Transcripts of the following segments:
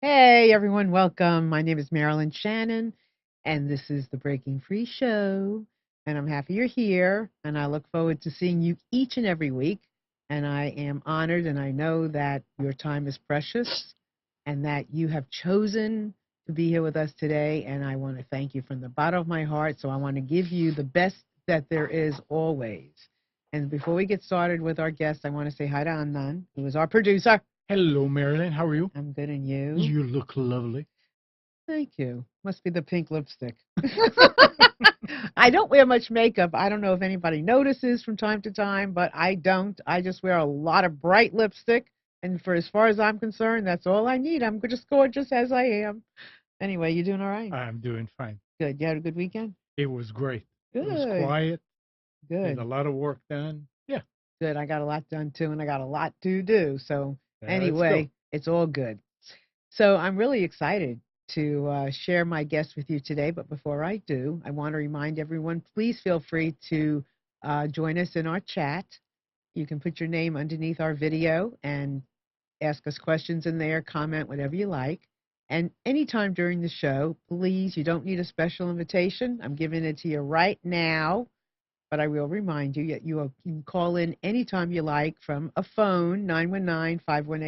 Hey everyone, welcome. My name is Marilyn Shannon, and this is the Breaking Free Show. And I'm happy you're here, and I look forward to seeing you each and every week. And I am honored, and I know that your time is precious, and that you have chosen to be here with us today. And I want to thank you from the bottom of my heart. So I want to give you the best that there is always. And before we get started with our guest, I want to say hi to Anand, who is our producer. Hello, Marilyn. How are you? I'm good, and you? You look lovely. Thank you. Must be the pink lipstick. I don't wear much makeup. I don't know if anybody notices from time to time, but I don't. I just wear a lot of bright lipstick. And for as far as I'm concerned, that's all I need. I'm just gorgeous as I am. Anyway, you doing all right? I'm doing fine. Good. You had a good weekend? It was great. It was Good. quiet. There's a Good. lot of work done. Yeah, Good. I got a lot done too, and I got a lot to do. So, let's go. anyway, it's all good. So I'm really excited to share my guest with you today. But before I do, I want to remind everyone, please feel free to join us in our chat. You can put your name underneath our video and ask us questions in there, comment, whatever you like. And anytime during the show, please, you don't need a special invitation. I'm giving it to you right now. But I will remind you that you can call in anytime you like from a phone,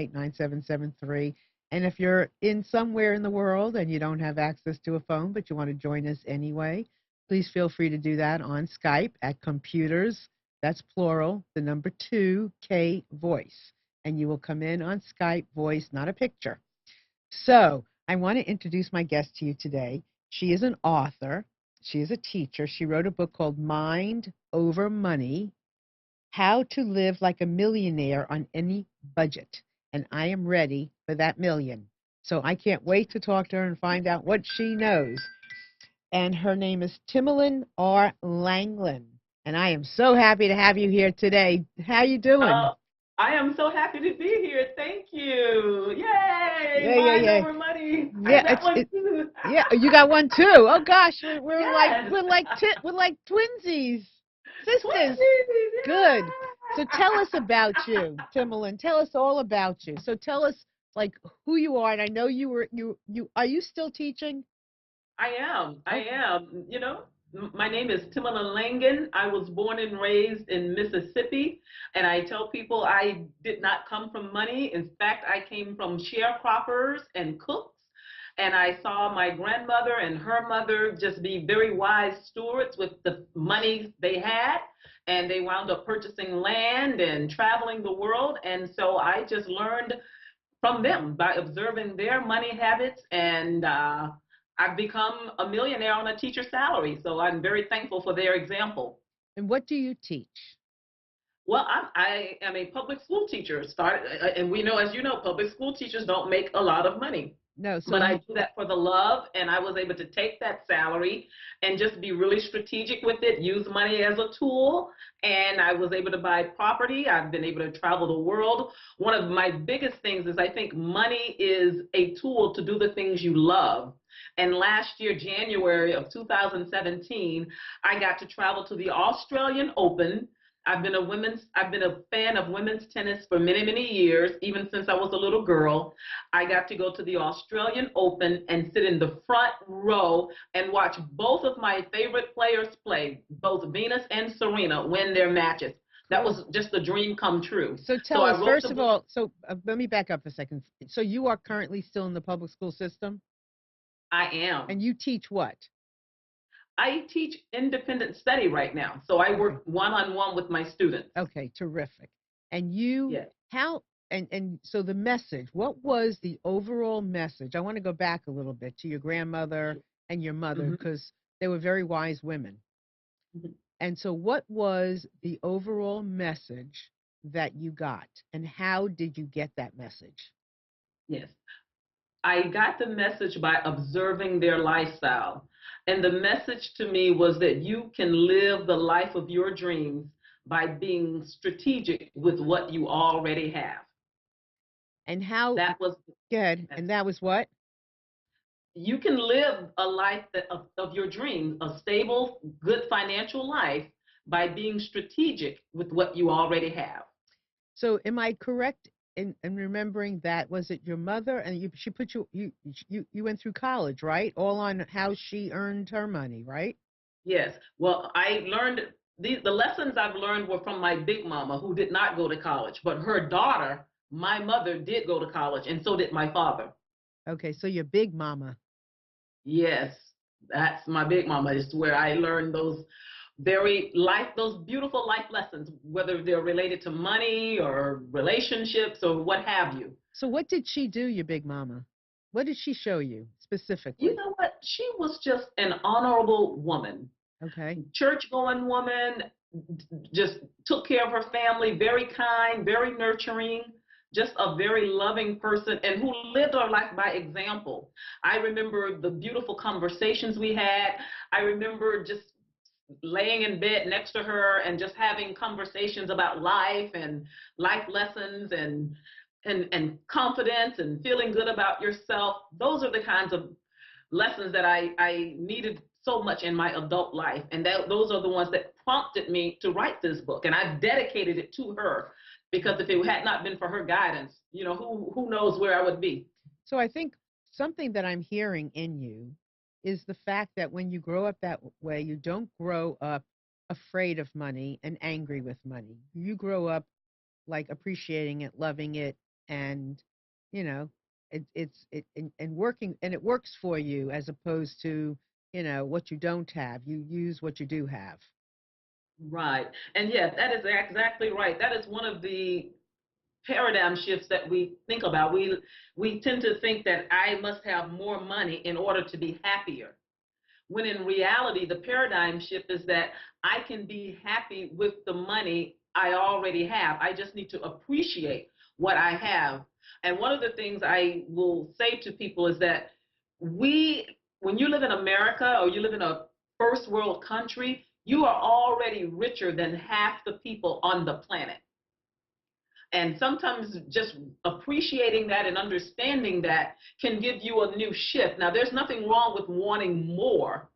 919-518-9773. And if you're in somewhere in the world and you don't have access to a phone, but you want to join us anyway, please feel free to do that on Skype at computers. That's plural, the number 2K voice. And you will come in on Skype voice, not a picture. So I want to introduce my guest to you today. She is an author. She is a teacher. She wrote a book called Mind Over Money: How to Live Like a Millionaire on Any Budget. And I am ready for that million. So I can't wait to talk to her and find out what she knows. And her name is Timolin R. Langin. And I am so happy to have you here today. How you doing? Oh, I am so happy to be here. Thank you. Yay! Yeah, yeah, Mind yeah. over money. I Yeah, got one too. yeah, you got one too. Oh gosh, we're like Yes. we're like twinsies, sisters. Twinsies. Good. So tell us Yeah. about you, Timberland. Tell us all about you. So tell us like who you are. And I know you are you still teaching? I am. I Okay. am. My name is Timolin Langin. I was born and raised in Mississippi, and I tell people I did not come from money. In fact, I came from sharecroppers and cooks, and I saw my grandmother and her mother just be very wise stewards with the money they had, and they wound up purchasing land and traveling the world, and so I just learned from them by observing their money habits, and I've become a millionaire on a teacher salary. So I'm very thankful for their example. And what do you teach? Well, I am a public school teacher. And we know, as you know, public school teachers don't make a lot of money. No, so But I you do that for the love, and I was able to take that salary and just be really strategic with it, use money as a tool, and I was able to buy property. I've been able to travel the world. One of my biggest things is I think money is a tool to do the things you love. And last year, January of 2017, I got to travel to the Australian Open. I've been a fan of women's tennis for many, many years, even since I was a little girl. I got to go to the Australian Open and sit in the front row and watch both of my favorite players play, both Venus and Serena, win their matches. That cool. was just a dream come true. So So tell I us wrote first the of book. all. So let me back up a second. So you are currently still in the public school system, I am. and you teach what? I teach independent study right now. So I Okay. work one on one with my students. Okay, terrific. And you, Yes. how, and so the message, what was the overall message? I want to go back a little bit to your grandmother and your mother Mhm. because they were very wise women. Mhm. And so what was the overall message that you got, and how did you get that message? Yes. I got the message by observing their lifestyle. And the message to me was that you can live the life of your dreams by being strategic with what you already have. And how, That was good, and that was what? You can live a life of your dreams, a stable, good financial life by being strategic with what you already have. So am I correct? in remembering that, was it your mother and she put you went through college, right? All on how she earned her money, right? Yes. Well, I learned the lessons I've learned were from my big mama, who did not go to college, but her daughter, my mother, did go to college, and so did my father. Okay, so your big mama. Yes, that's my big mama. Is where I learned those beautiful life lessons, whether they're related to money or relationships or what have you. So what did she do, your big mama? What did she show you You specifically? know what? She was just an honorable woman, Okay. church going woman, just took care of her family, very kind, very nurturing, just a very loving person, and who lived her life by example. I remember the beautiful conversations we had. I remember just laying in bed next to her and just having conversations about life and life lessons and confidence and feeling good about yourself. Those are the kinds of lessons that I needed so much in my adult life. And those are the ones that prompted me to write this book. And I've dedicated it to her, because if it had not been for her guidance, who knows where I would be. So I think something that I'm hearing in you is the fact that when you grow up that way, you don't grow up afraid of money and angry with money. You grow up like appreciating it, loving it, and you know, and working, and it works for you as opposed to what you don't have. You use what you do have. Right. And yes, that is exactly right. That is one of the paradigm shifts that we think about. We tend to think that I must have more money in order to be happier, when in reality the paradigm shift is that I can be happy with the money I already have. I just need to appreciate what I have. And one of the things I will say to people is that when you live in America or you live in a first world country, you are already richer than half the people on the planet. And sometimes just appreciating that and understanding that can give you a new shift. Now, there's nothing wrong with wanting more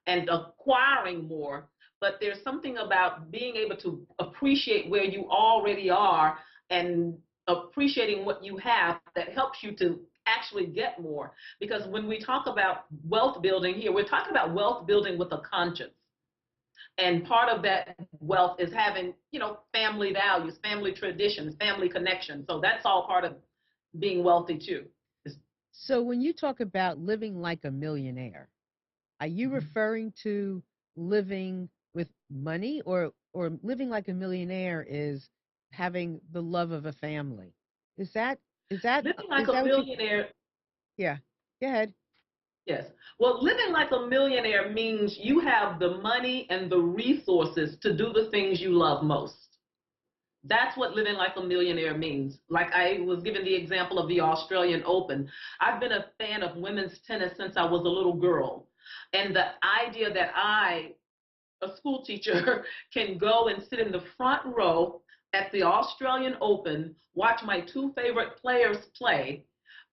and acquiring more, but there's something about being able to appreciate where you already are and appreciating what you have that helps you to actually get more. Because when we talk about wealth building here, we're talking about wealth building with a conscience. And part of that wealth is having, family values, family traditions, family connections. So that's all part of being wealthy too. So when you talk about living like a millionaire, are you referring to living with money, or living like a millionaire is having the love of a family? Is that is that Living like is a that what you? millionaire, Yeah. Go ahead. yes. Well, living like a millionaire means you have the money and the resources to do the things you love most. That's what living like a millionaire means. Like I was given the example of the Australian Open. I've been a fan of women's tennis since I was a little girl. And the idea that a school teacher, can go and sit in the front row at the Australian Open, watch my two favorite players play,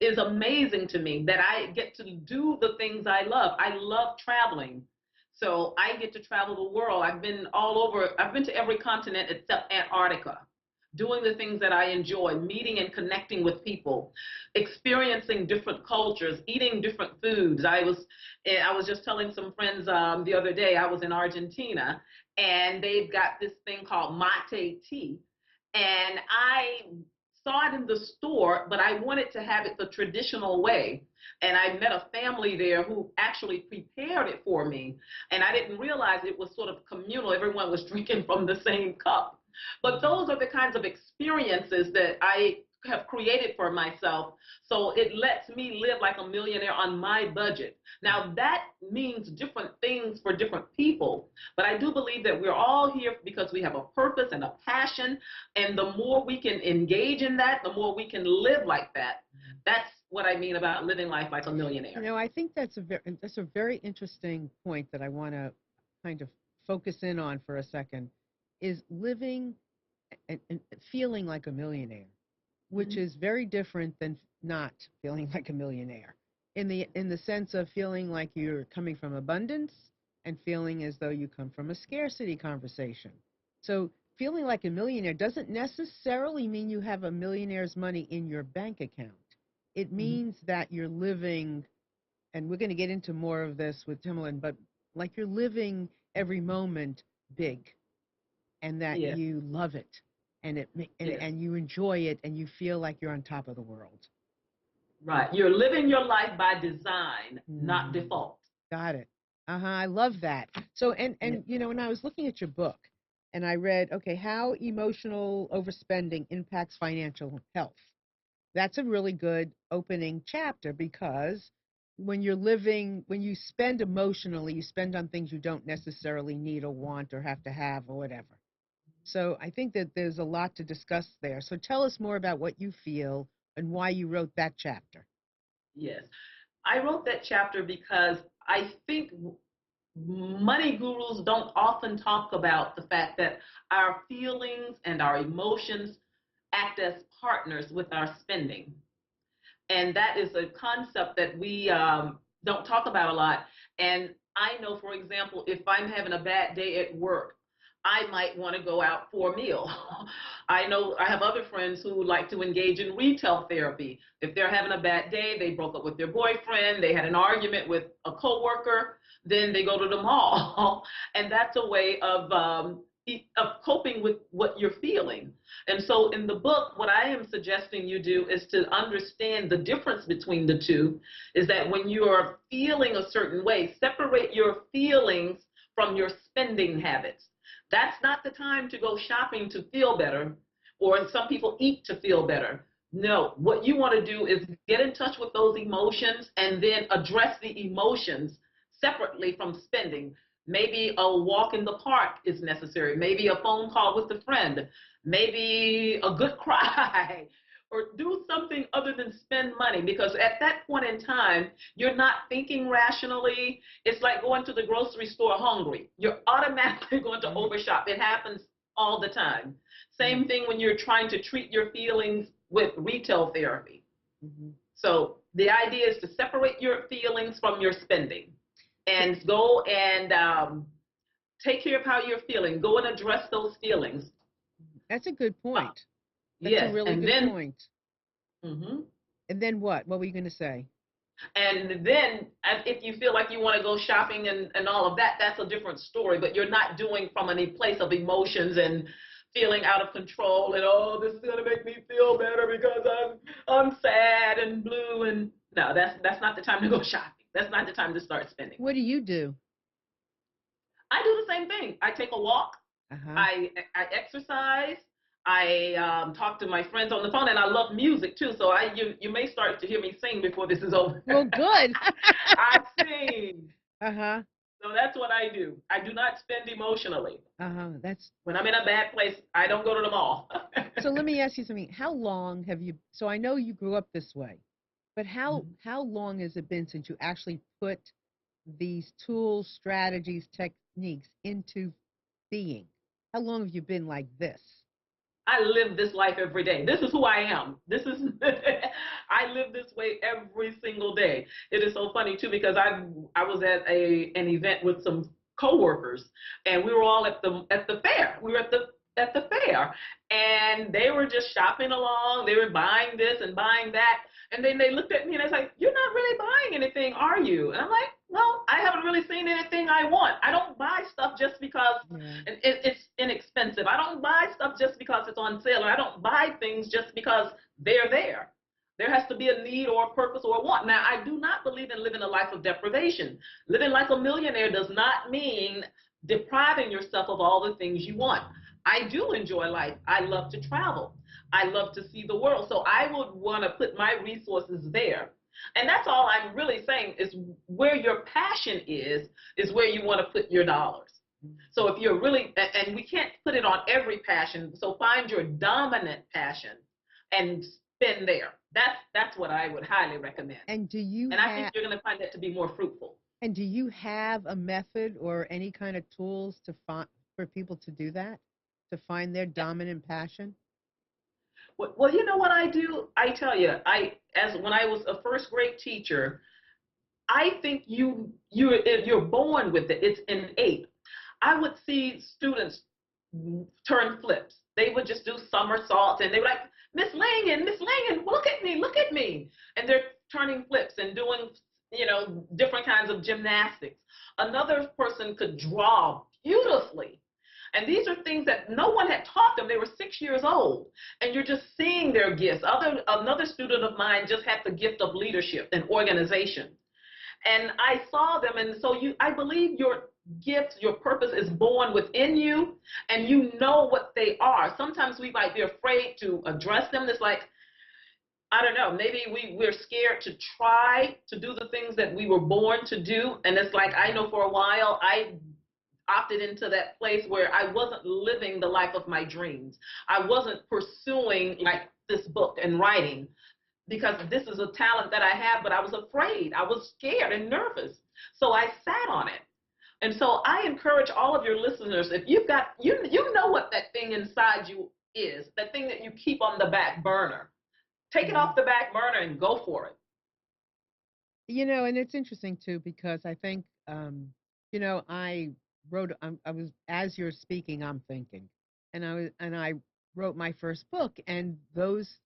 is amazing to me, that I get to do the things I love. I love traveling. So I get to travel the world. I've been all over. I've been to every continent except Antarctica, doing the things that I enjoy, meeting and connecting with people, experiencing different cultures, eating different foods. I was just telling some friends the other day, I was in Argentina, and they've got this thing called mate tea. And I saw it in the store, but I wanted to have it the traditional way. And I met a family there who actually prepared it for me. And I didn't realize it was sort of communal. Everyone was drinking from the same cup. But those are the kinds of experiences that I have created for myself. So it lets me live like a millionaire on my budget. Now, that means different things for different people, but I do believe that we're all here because we have a purpose and a passion. And the more we can engage in that, the more we can live like that. That's what I mean about living life like a millionaire. I think that's a very interesting point that I want to kind of focus in on for a second, is living and feeling like a millionaire, which Mm-hmm. is very different than not feeling like a millionaire, in the sense of feeling like you're coming from abundance and feeling as though you come from a scarcity conversation. So feeling like a millionaire doesn't necessarily mean you have a millionaire's money in your bank account. It means that you're living, and we're going to get into more of this with Timolin, but like you're living every moment big, and that Yes. you love it, and and you enjoy it, and you feel like you're on top of the world. Right. You're living your life by design, not default. Got it. I love that. So, and when I was looking at your book, and I read, okay, how emotional overspending impacts financial health. That's a really good opening chapter, because when you spend emotionally, you spend on things you don't necessarily need or want or have to have or whatever. So I think that there's a lot to discuss there. So tell us more about what you feel and why you wrote that chapter. Yes. I wrote that chapter because I think money gurus don't often talk about the fact that our feelings and our emotions act as partners with our spending. And that is a concept that we don't talk about a lot. And I know, for example, if I'm having a bad day at work, I might want to go out for a meal. I know I have other friends who like to engage in retail therapy. If they're having a bad day, they broke up with their boyfriend, they had an argument with a coworker, then they go to the mall. And that's a way of coping with what you're feeling. And so in the book, what I am suggesting you do is to understand the difference between the two, is that when you are feeling a certain way, separate your feelings from your spending habits. That's not the time to go shopping to feel better, or some people eat to feel better. No, what you want to do is get in touch with those emotions and then address the emotions separately from spending. Maybe a walk in the park is necessary. Maybe a phone call with a friend. Maybe a good cry. Or do something other than spend money, because at that point in time, you're not thinking rationally. It's like going to the grocery store hungry. You're automatically going to overshop. It happens all the time. Same thing when you're trying to treat your feelings with retail therapy. So the idea is to separate your feelings from your spending and go and take care of how you're feeling. Go and address those feelings. That's a good point. That's yes, a really and good then, point. Mm-hmm. And then what? What were you going to say? And then if you feel like you want to go shopping and all of that, that's a different story. But you're not doing from a place of emotions and feeling out of control and, oh, this is going to make me feel better because I'm sad and blue. And no, that's not the time to go shopping. That's not the time to start spending. What do you do? I do the same thing. I take a walk. I exercise. I talk to my friends on the phone, and I love music too. So you may start to hear me sing before this is over. Well, good. I sing. Uh-huh. So that's what I do. I do not spend emotionally. That's when I'm in a bad place, I don't go to the mall. So let me ask you something. How long have you? So I know you grew up this way, but how long has it been since you actually put these tools, strategies, techniques into being? How long have you been like this? I live this life every day. This is who I am. I live this way every single day. It is so funny too, because I was at an event with some coworkers, and we were all at the fair. We were at the fair, and they were just shopping along. They were buying this and buying that, and then they looked at me and they was like, "You're not really buying anything, are you?" And I'm like, "No, I haven't really seen anything I want. I don't buy stuff just because it's inexpensive. I don't buy stuff just because it's on sale. I don't buy things just because they're there. There has to be a need or a purpose or a want." Now, I do not believe in living a life of deprivation. Living like a millionaire does not mean depriving yourself of all the things you want. I do enjoy life. I love to travel. I love to see the world. So I would want to put my resources there. And that's all I'm really saying, is where your passion is where you want to put your dollars. So if you're really, and we can't put it on every passion, so find your dominant passion and spend there. That's what I would highly recommend. And I think you're going to find that to be more fruitful. And do you have a method or any kind of tools for people to do that, to find their dominant passion? Well, you know what I do? I tell you, when I was a first grade teacher, I think you're born with it. It's innate. I would see students turn flips. They would just do somersaults, and they were like, Miss Langin, look at me. And they're turning flips and doing, different kinds of gymnastics. Another person could draw beautifully. And these are things that no one had taught them. They were 6 years old, and you're just seeing their gifts. Another student of mine just had the gift of leadership and organization. And I saw them, and so I believe your gift, your purpose is born within you, and you know what they are. Sometimes we might be afraid to address them. It's like, I don't know, maybe we're scared to try to do the things that we were born to do. And it's like, I know for a while, I opted into that place where I wasn't living the life of my dreams. I wasn't pursuing like this book and writing, because this is a talent that I have, but I was afraid. I was scared and nervous. So I sat on it. And so I encourage all of your listeners, if you've got, you know what that thing inside you is, that thing that you keep on the back burner. Take it off the back burner and go for it. And it's interesting too, because I think, I wrote, I was, as you're speaking, I'm thinking, and I wrote my first book, and those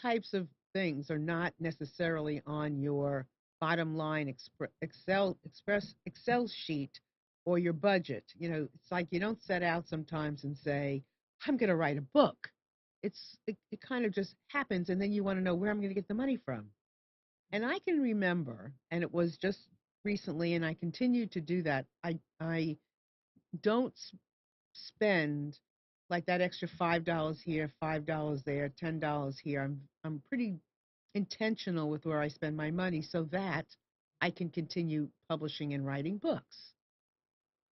types of things are not necessarily on your bottom line Excel sheet or your budget. It's like you don't set out sometimes and say, I'm going to write a book. It kind of just happens, and then you want to know where I'm going to get the money from. And I can remember, and it was just recently, and I continue to do that. I don't spend like that extra $5 here, $5 there, $10 here. I'm pretty intentional with where I spend my money so that I can continue publishing and writing books.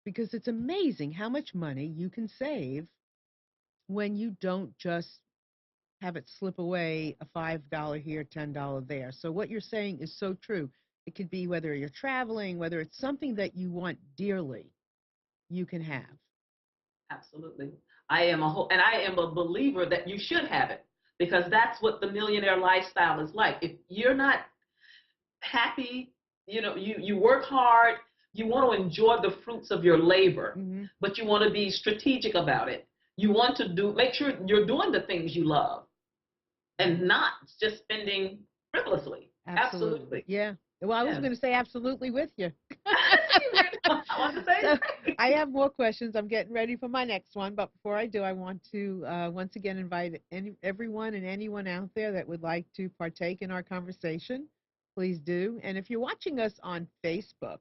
Because it's amazing how much money you can save when you don't just have it slip away, a $5 here, $10 there. So what you're saying is so true. It could be whether you're traveling, whether it's something that you want dearly, you can have. Absolutely. I am a believer that you should have it, because that's what the millionaire lifestyle is like. If you're not happy, you work hard, you want to enjoy the fruits of your labor, but you want to be strategic about it. You want to make sure you're doing the things you love and not just spending frivolously. Absolutely. Yeah. Well, I was going to say absolutely with you. I want to say so, I have more questions. I'm getting ready for my next one. But before I do, I want to once again invite everyone and anyone out there that would like to partake in our conversation. Please do. And if you're watching us on Facebook,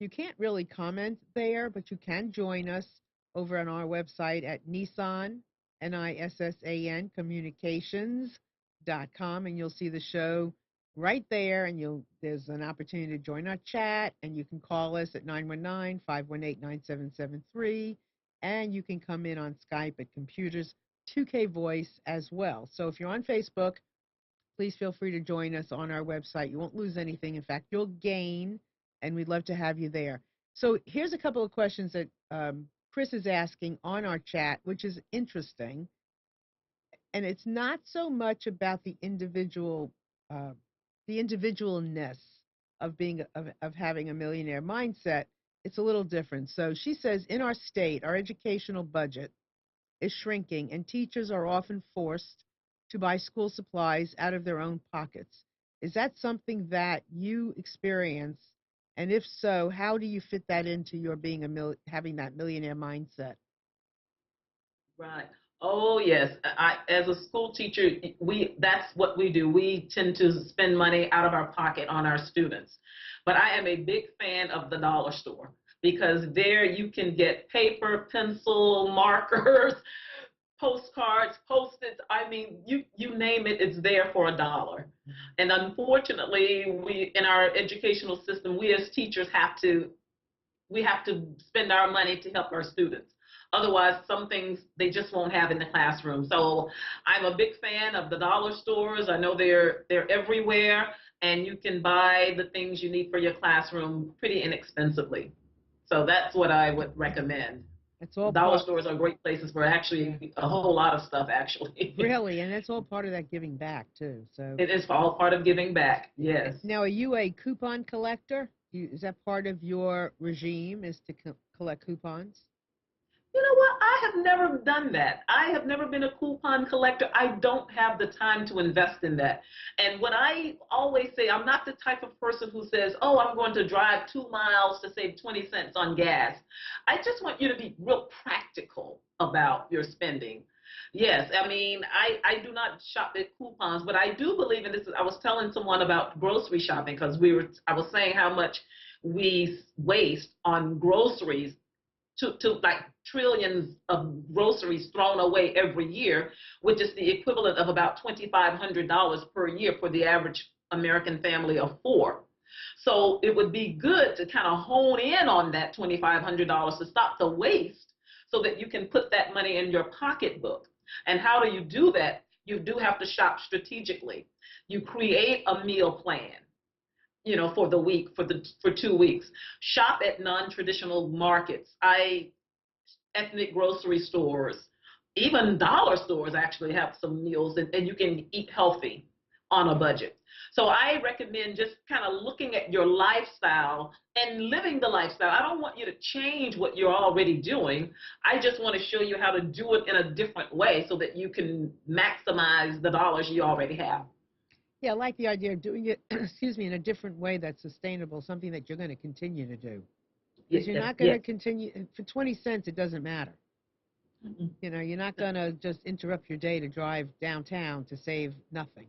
you can't really comment there, but you can join us over on our website at Nissan, NISSAN, communications.com, and you'll see the show right there, and there's an opportunity to join our chat, and you can call us at 919-518-9773, and you can come in on Skype at Computers 2K Voice as well. So if you're on Facebook, please feel free to join us on our website. You won't lose anything. In fact, you'll gain, and we'd love to have you there. So here's a couple of questions that Chris is asking on our chat, which is interesting, and it's not so much about the individualness of having a millionaire mindset. It's a little different. So she says, in our state, our educational budget is shrinking, and teachers are often forced to buy school supplies out of their own pockets. Is that something that you experience? And if so, how do you fit that into your having that millionaire mindset? Right. Oh, yes. As a school teacher, that's what we do. We tend to spend money out of our pocket on our students. But I am a big fan of the dollar store, because there you can get paper, pencil, markers, postcards, Post-its. I mean, you name it, it's there for $1. And unfortunately, in our educational system, we as teachers have to spend our money to help our students. Otherwise, some things they just won't have in the classroom. So I'm a big fan of the dollar stores. I know they're everywhere, and you can buy the things you need for your classroom pretty inexpensively. So that's what I would recommend. Dollar stores are great places for actually a whole lot of stuff, actually. Really, and that's all part of that giving back too. So it is all part of giving back. Yes. Now, are you a coupon collector? Is that part of your regime, is to collect coupons? You know what? I have never done that. I have never been a coupon collector. I don't have the time to invest in that. And what I always say, I'm not the type of person who says, oh, I'm going to drive 2 miles to save 20 cents on gas. I just want you to be real practical about your spending. Yes, I mean, I do not shop at coupons, but I do believe in this. I was telling someone about grocery shopping because I was saying how much we waste on groceries to like trillions of groceries thrown away every year, which is the equivalent of about $2,500 per year for the average American family of four. So it would be good to kind of hone in on that $2,500 to stop the waste so that you can put that money in your pocketbook. And how do you do that? You do have to shop strategically. You create a meal plan, for the week, for 2 weeks. Shop at non-traditional markets. Ethnic grocery stores, even dollar stores actually have some meals, and you can eat healthy on a budget. So I recommend just kind of looking at your lifestyle and living the lifestyle. I don't want you to change what you're already doing. I just want to show you how to do it in a different way so that you can maximize the dollars you already have. Yeah, I like the idea of doing it, excuse me, in a different way that's sustainable, something that you're going to continue to do. Because you're not going to continue, for 20 cents, it doesn't matter. Mm-mm. You're not going to just interrupt your day to drive downtown to save nothing.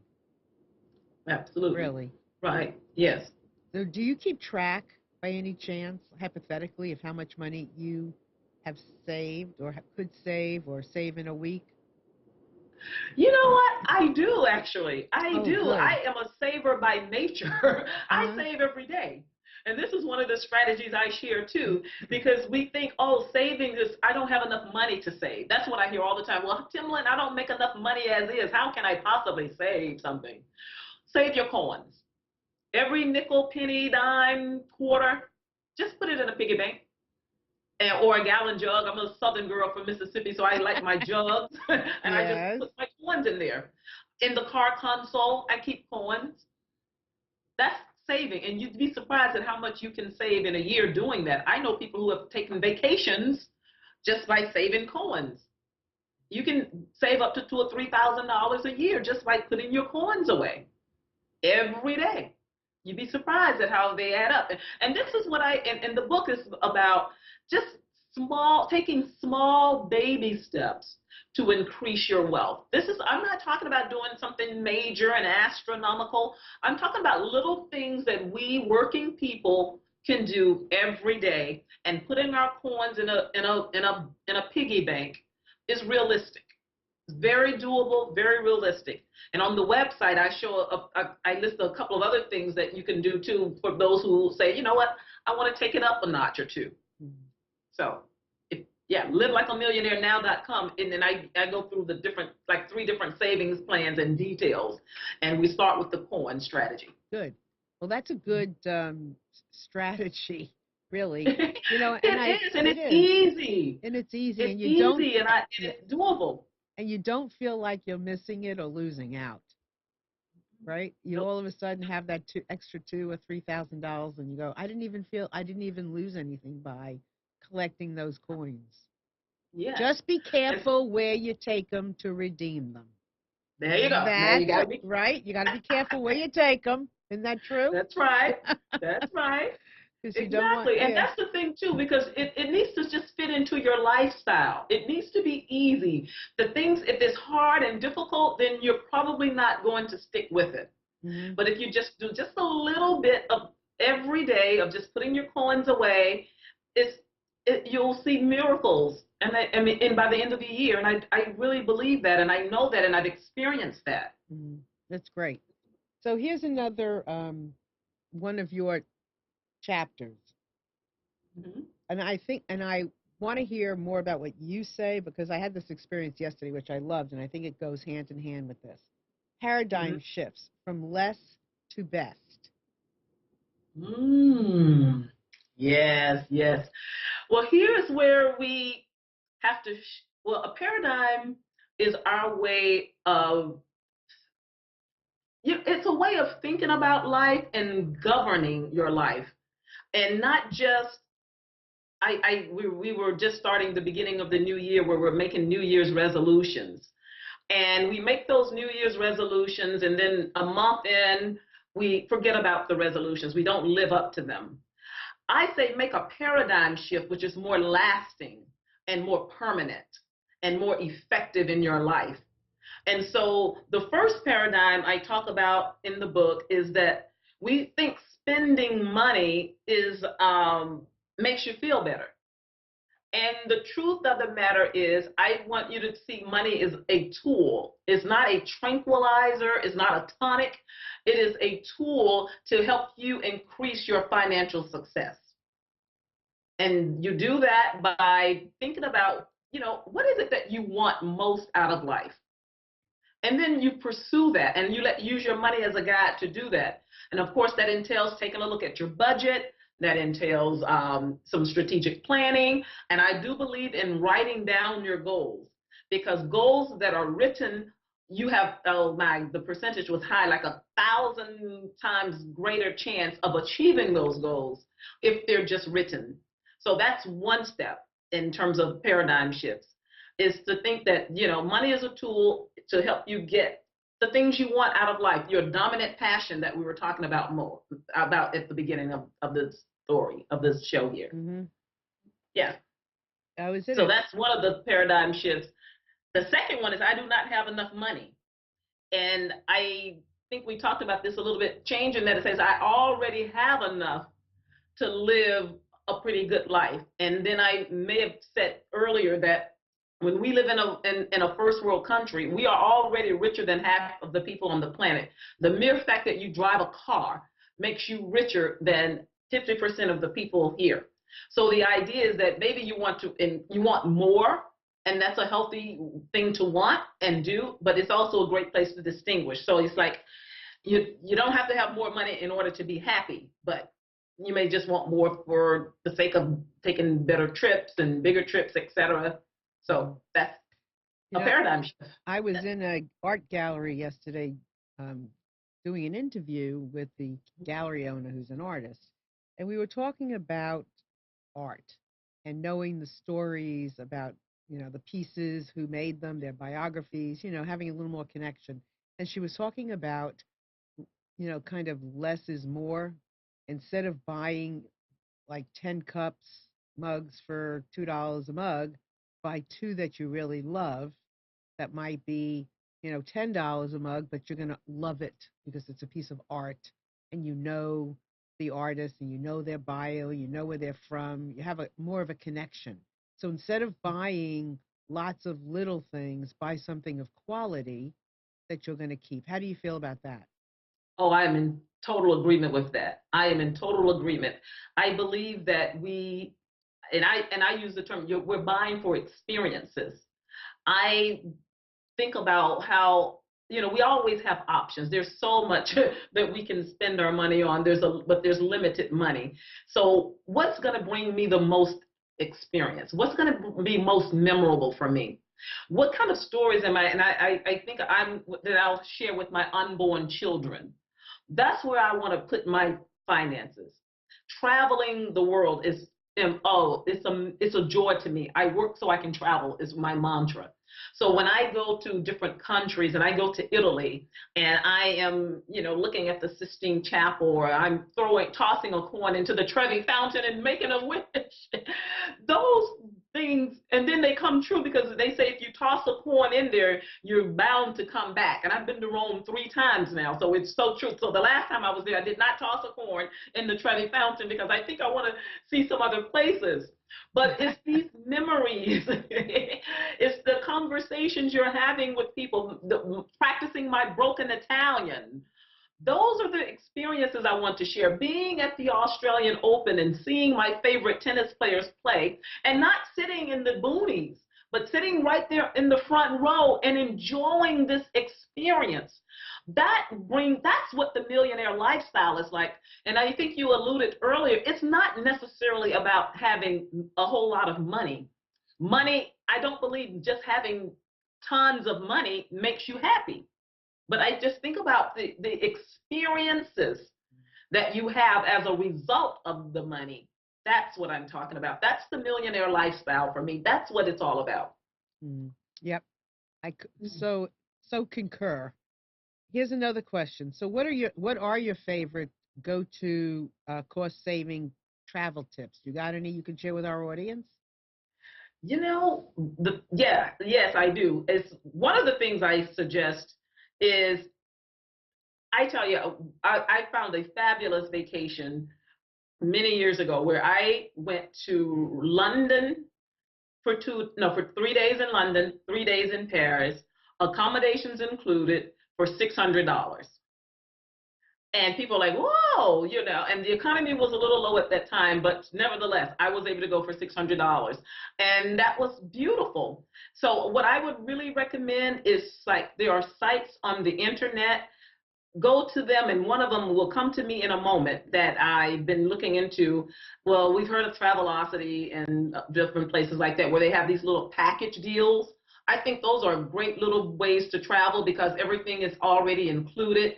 Absolutely. Really. Right, yes. So do you keep track, by any chance, hypothetically, of how much money you have saved or could save or save in a week? You know what? I do, actually. I do. Good. I am a saver by nature. I save every day. And this is one of the strategies I share too, because we think, oh, saving is, I don't have enough money to save. That's what I hear all the time. Well, Timolin, I don't make enough money as is. How can I possibly save something? Save your coins. Every nickel, penny, dime, quarter, just put it in a piggy bank. Or a gallon jug. I'm a southern girl from Mississippi, so I like my jugs, and I just put my coins in there. In the car console, I keep coins. That's saving, and you'd be surprised at how much you can save in a year doing that. I know people who have taken vacations just by saving coins. You can save up to $2,000 or $3,000 a year just by putting your coins away every day. You'd be surprised at how they add up. And this is what and the book is about, just taking small baby steps to increase your wealth. I'm not talking about doing something major and astronomical. I'm talking about little things that we working people can do every day, and putting our coins in a piggy bank is realistic. It's very doable, very realistic. And on the website, I list a couple of other things that you can do too for those who say, you know what, I want to take it up a notch or two. Mm-hmm. So, livelikeamillionairenow.com, and then I go through the 3 different savings plans and details, and we start with the coin strategy. Good. Well, that's a good strategy, really. It is, and it's easy. And it's easy, and it's doable. And you don't feel like you're missing it or losing out, right? You all of a sudden have that extra $2,000 or $3,000, and you go, I didn't even lose anything by collecting those coins. Yeah. Just be careful where you take them to redeem them. There you go. Now you gotta be right. You got to be careful where you take them. Isn't that true? That's right. That's right. Exactly. And that's the thing too, because it needs to just fit into your lifestyle. It needs to be easy. The things, if it's hard and difficult, then you're probably not going to stick with it. Mm-hmm. But if you just do just a little bit of every day of just putting your coins away, you'll see miracles. And and by the end of the year, and I really believe that, and I know that, and I've experienced that. Mm-hmm. That's great. So here's another one of your chapters. Mm-hmm. And I want to hear more about what you say, because I had this experience yesterday, which I loved, and I think it goes hand in hand with this. Paradigm shifts from less to best. Yes, yes. Well, here's where we have to, a paradigm is our way of, it's a way of thinking about life and governing your life. And not just, we were just starting the beginning of the new year where we're making New Year's resolutions. And we make those New Year's resolutions, and then a month in, we forget about the resolutions. We don't live up to them. I say make a paradigm shift, which is more lasting and more permanent and more effective in your life. And so the first paradigm I talk about in the book is that we think spending money is makes you feel better. And the truth of the matter is, I want you to see money as a tool. It's not a tranquilizer. It's not a tonic. It is a tool to help you increase your financial success. And you do that by thinking about, what is it that you want most out of life? And then you pursue that, and you use your money as a guide to do that. And of course, that entails taking a look at your budget. That entails some strategic planning. And I do believe in writing down your goals, because goals that are written, you have, the percentage was high, like 1,000 times greater chance of achieving those goals if they're just written. So that's one step in terms of paradigm shifts, is to think that, money is a tool to help you get the things you want out of life, your dominant passion that we were talking about at the beginning of this story, of this show here. Mm-hmm. Yeah. So that's one of the paradigm shifts. The second one is I do not have enough money. And I think we talked about this a little bit, changing that. It says I already have enough to live a pretty good life. And then I may have said earlier that when we live in a first world country, we are already richer than half of the people on the planet. The mere fact that you drive a car makes you richer than 50% of the people here. So the idea is that maybe you want more, and that's a healthy thing to want and do, but it's also a great place to distinguish. So it's like you don't have to have more money in order to be happy, but you may just want more for the sake of taking better trips and bigger trips, etc. So that's a paradigm shift. I was in an art gallery yesterday doing an interview with the gallery owner, who's an artist. And we were talking about art and knowing the stories about, the pieces, who made them, their biographies, having a little more connection. And she was talking about, kind of less is more. Instead of buying like 10 cups, mugs for $2 a mug, buy two that you really love that might be, $10 a mug, but you're going to love it because it's a piece of art, and the artist, and their bio, where they're from. You have more of a connection. So instead of buying lots of little things, buy something of quality that you're going to keep. How do you feel about that? Oh, I am in total agreement with that. I am in total agreement. I believe that I use the term, we're buying for experiences. I think about how, we always have options. There's so much that we can spend our money on. But there's limited money. So what's going to bring me the most experience? What's going to be most memorable for me? What kind of stories am I? And I think that I'll share with my unborn children. That's where I want to put my finances. Traveling the world is, it's a joy to me. I work so I can travel is my mantra. So when I go to different countries, and I go to Italy, and I am, looking at the Sistine Chapel, or I'm tossing a coin into the Trevi Fountain and making a wish, those things, and then they come true, because they say if you toss a coin in there, you're bound to come back. And I've been to Rome 3 times now, so it's so true. So the last time I was there, I did not toss a coin in the Trevi Fountain, because I think I want to see some other places. But it's these memories, it's the conversations you're having with people, practicing my broken Italian. Those are the experiences I want to share. Being at the Australian Open and seeing my favorite tennis players play, and not sitting in the boonies, but sitting right there in the front row and enjoying this experience. That's what the millionaire lifestyle is like. And I think you alluded earlier, it's not necessarily about having a whole lot of money. Money, I don't believe just having tons of money makes you happy. But I just think about the experiences that you have as a result of the money. That's what I'm talking about. That's the millionaire lifestyle for me. That's what it's all about. Mm. Yep. So concur. Here's another question. So what are your favorite go-to cost saving travel tips? You got any you can share with our audience? Yes, I do. It's one of the things I suggest is I tell you, I found a fabulous vacation many years ago where I went to London for 3 days in London, 3 days in Paris, accommodations included for $600. And people are like, whoa, and the economy was a little low at that time, but nevertheless, I was able to go for $600. And that was beautiful. So what I would really recommend is like there are sites on the internet. Go to them, and one of them will come to me in a moment that I've been looking into. Well, we've heard of Travelocity and different places like that where they have these little package deals. I think those are great little ways to travel because everything is already included.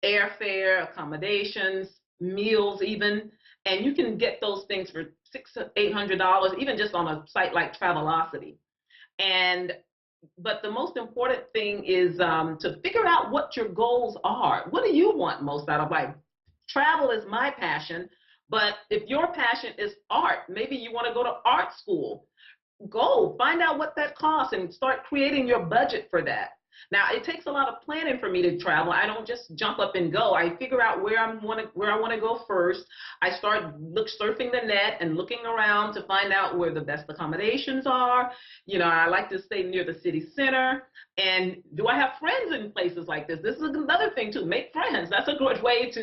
Airfare, accommodations, meals even, and you can get those things for $600-800, even just on a site like Travelocity. And but the most important thing is to figure out what your goals are. What do you want most out of life? Travel is my passion, but if your passion is art, maybe you want to go to art school. Go find out what that costs and start creating your budget for that. Now, it takes a lot of planning for me to travel. I don't just jump up and go. I figure out where I want to go first. I start surfing the net and looking around to find out where the best accommodations are. I like to stay near the city center. And do I have friends in places like this? This is another thing too. Make friends. That's a good way to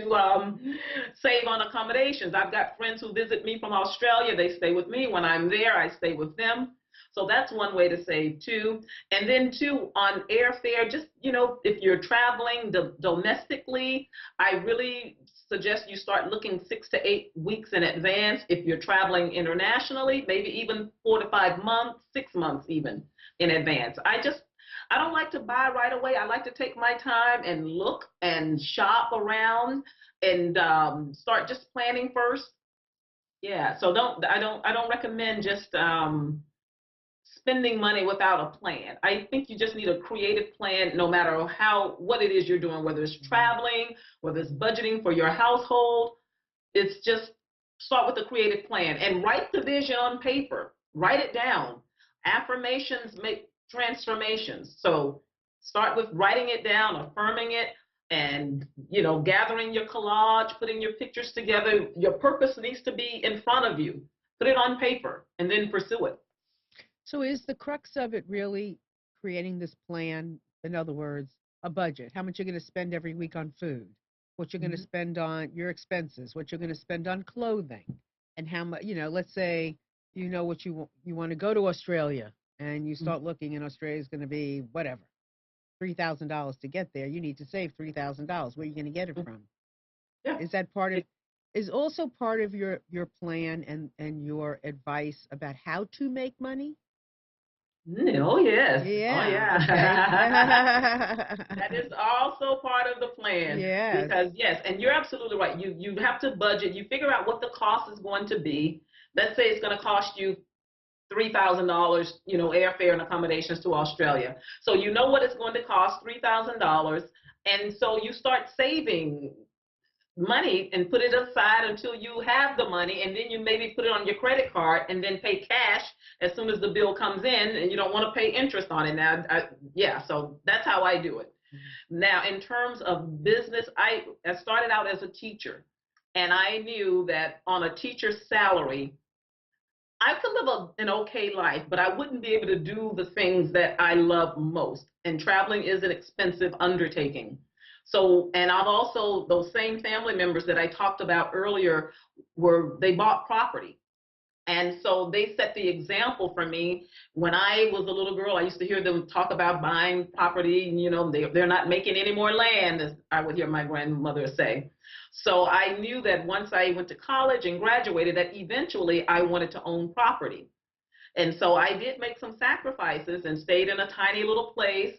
save on accommodations. I've got friends who visit me from Australia. They stay with me. When I'm there, I stay with them. So that's one way to save too. And then too, on airfare, just, if you're traveling domestically, I really suggest you start looking 6 to 8 weeks in advance. If you're traveling internationally, maybe even 4 to 5 months, 6 months even in advance. I don't like to buy right away. I like to take my time and look and shop around and start just planning first. Yeah, so I don't recommend just spending money without a plan. I think you just need a creative plan no matter what it is you're doing, whether it's traveling, whether it's budgeting for your household. It's just start with a creative plan and write the vision on paper. Write it down. Affirmations make transformations. So start with writing it down, affirming it, and gathering your collage, putting your pictures together. Your purpose needs to be in front of you. Put it on paper and then pursue it. So is the crux of it really creating this plan? In other words, a budget, how much you're going to spend every week on food, what you're going to spend on your expenses, what you're going to spend on clothing, and how much, let's say, what you want to go to Australia and you start looking and Australia is going to be whatever, $3,000 to get there. You need to save $3,000. Where are you going to get it from? Yeah. Is that is also part of your plan and your advice about how to make money? Oh, yes. Yeah. Oh, yeah. Okay. That is also part of the plan. Yes. Because, yes, and you're absolutely right. You have to budget. You figure out what the cost is going to be. Let's say it's going to cost you $3,000, airfare and accommodations to Australia. So you know what it's going to cost, $3,000. And so you start saving money and put it aside until you have the money, and then you maybe put it on your credit card and then pay cash as soon as the bill comes in, and you don't want to pay interest on it. Now, so that's how I do it. Now, in terms of business, I started out as a teacher, and I knew that on a teacher's salary, I could live an okay life, but I wouldn't be able to do the things that I love most, and traveling is an expensive undertaking. So, and I've also, those same family members that I talked about earlier, they bought property. And so they set the example for me. When I was a little girl, I used to hear them talk about buying property, they're not making any more land, as I would hear my grandmother say. So I knew that once I went to college and graduated, that eventually I wanted to own property. And so I did make some sacrifices and stayed in a tiny little place,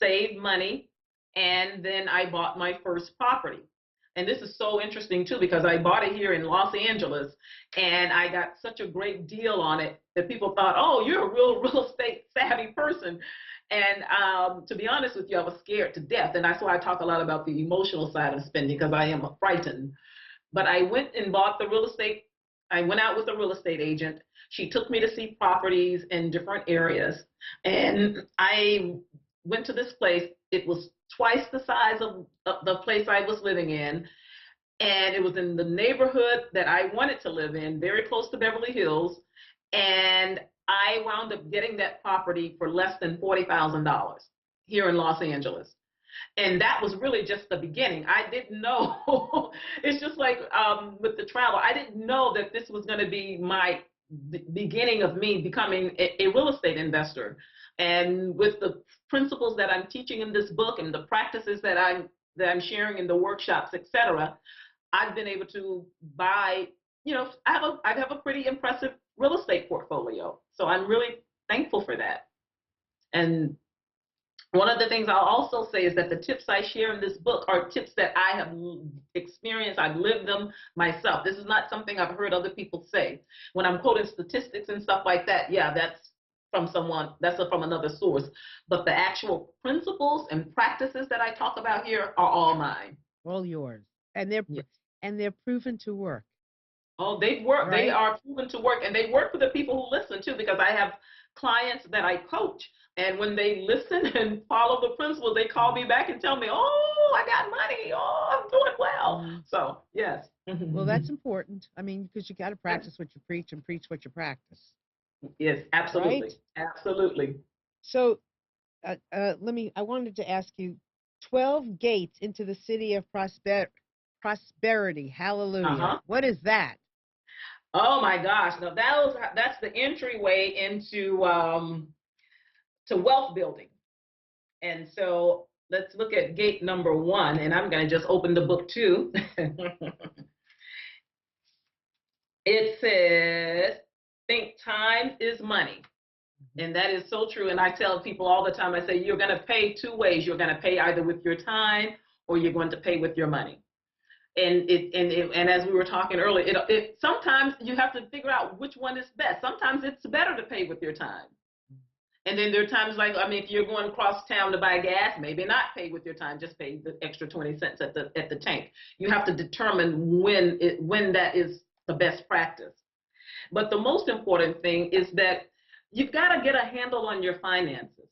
saved money, and then I bought my first property. And this is so interesting too, because I bought it here in Los Angeles and I got such a great deal on it that people thought, oh, you're a real estate savvy person. And to be honest with you, I was scared to death. And that's why I talk a lot about the emotional side of spending, because I am frightened. But I went and bought the real estate. I went out with a real estate agent. She took me to see properties in different areas. And I went to this place. It was twice the size of the place I was living in. And it was in the neighborhood that I wanted to live in, very close to Beverly Hills. And I wound up getting that property for less than $40,000 here in Los Angeles. And that was really just the beginning. I didn't know. It's just like with the travel, I didn't know that this was going to be my beginning of me becoming a real estate investor. And with the principles that I'm teaching in this book and the practices that I'm sharing in the workshops, etc., I've been able to buy, I have a pretty impressive real estate portfolio. So I'm really thankful for that. And one of the things I'll also say is that the tips I share in this book are tips that I have experienced. I've lived them myself. This is not something I've heard other people say. When I'm quoting statistics and stuff like that, yeah, that's from someone, that's from another source. But the actual principles and practices that I talk about here are all mine. All yours. And they're proven to work. Oh, they work. Right? They are proven to work, and they work for the people who listen too, because I have clients that I coach, and when they listen and follow the principles, they call me back and tell me, oh, I got money. Oh, I'm doing well. So, yes. Well, that's important. I mean, because you got to practice what you preach and preach what you practice. Yes, absolutely. Right? Absolutely. So, I wanted to ask you, 12 gates into the city of prosperity. Hallelujah. Uh-huh. What is that? Oh my gosh! No, that's the entryway into to wealth building. And so let's look at gate number 1, and I'm going to just open the book too. It says, think time is money. And that is so true. And I tell people all the time, I say, you're going to pay 2 ways. You're going to pay either with your time or you're going to pay with your money. And as we were talking earlier, sometimes you have to figure out which one is best. Sometimes it's better to pay with your time. And then there are times like, if you're going across town to buy gas, maybe not pay with your time, just pay the extra 20 cents at the tank. You have to determine when that is the best practice. But the most important thing is that you've got to get a handle on your finances.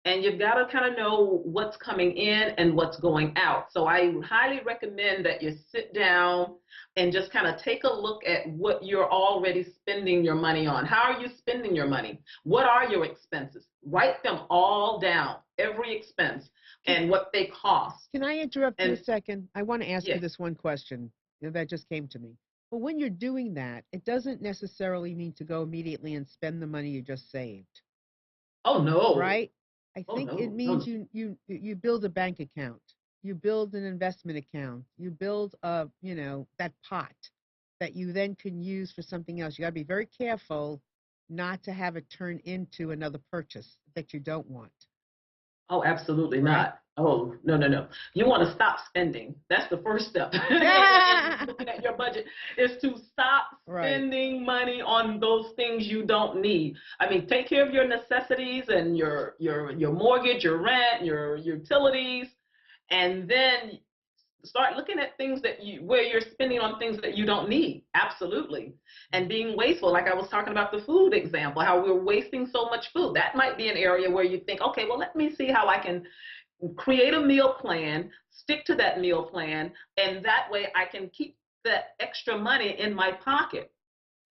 And you've got to kind of know what's coming in and what's going out. So I highly recommend that you sit down and just kind of take a look at what you're already spending your money on. How are you spending your money? What are your expenses? Write them all down, every expense, and what they cost. Can I interrupt you a second? I want to ask Yes. you this one question that just came to me. Well, when you're doing that, it doesn't necessarily mean to go immediately and spend the money you just saved. Oh, no. Right? I think it means you build a bank account, you build an investment account, you build that pot that you then can use for something else. You got to be very careful not to have it turn into another purchase that you don't want. Oh, absolutely Right? not. Oh, no. You want to stop spending. That's the first step. Looking at your budget is to stop spending money on those things you don't need. I mean, take care of your necessities and your mortgage, your rent, your utilities, and then start looking at things where you're spending on things that you don't need. Absolutely. And being wasteful, like I was talking about the food example, how we're wasting so much food. That might be an area where you think, okay, well, let me see how I can create a meal plan, stick to that meal plan, and that way I can keep that extra money in my pocket.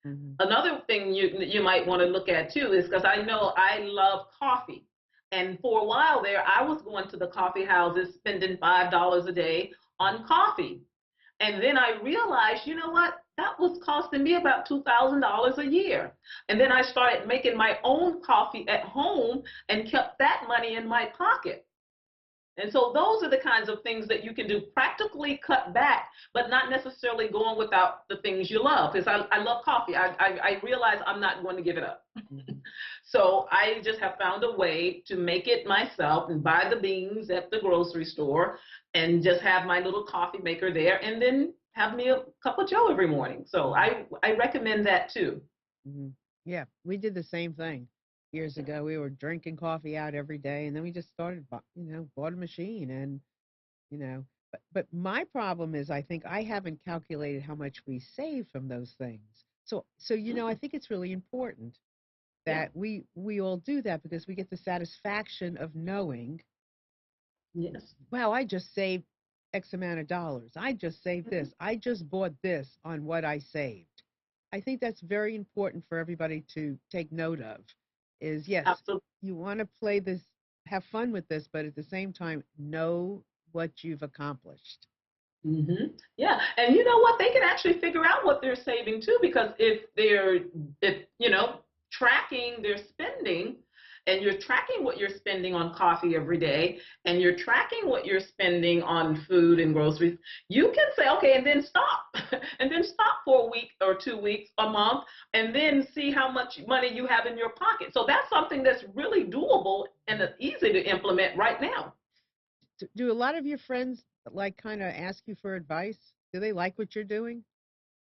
Mm-hmm. Another thing you might want to look at too is, because I know I love coffee. And for a while there, I was going to the coffee houses, spending $5 a day on coffee. And then I realized, you know what? That was costing me about $2,000 a year. And then I started making my own coffee at home and kept that money in my pocket. And so those are the kinds of things that you can do, practically cut back, but not necessarily going without the things you love. Because I love coffee. I realize I'm not going to give it up. Mhm. So I just have found a way to make it myself and buy the beans at the grocery store and just have my little coffee maker there and then have me a cup of joe every morning. So I recommend that too. Mhm. Yeah, we did the same thing years ago. We were drinking coffee out every day, and then we just started, bought a machine, and but my problem is I think I haven't calculated how much we save from those things. So I Mm, think it's really important yeah. that we all do that because we get the satisfaction of knowing, Yes. wow, I just saved X amount of dollars. I just saved Mhm. this. I just bought this on what I saved. I think that's very important for everybody to take note of. Is yes, Absolutely. you want to play this, have fun with this, but at the same time, know what you've accomplished. Yeah, and you know what? They can actually figure out what they're saving too, because if tracking their spending, and you're tracking what you're spending on coffee every day, and you're tracking what you're spending on food and groceries, you can say, okay, and then stop, and then stop for a week or 2 weeks, a month, and then see how much money you have in your pocket. So that's something that's really doable and easy to implement right now. Do a lot of your friends like kind of ask you for advice? Do they like what you're doing?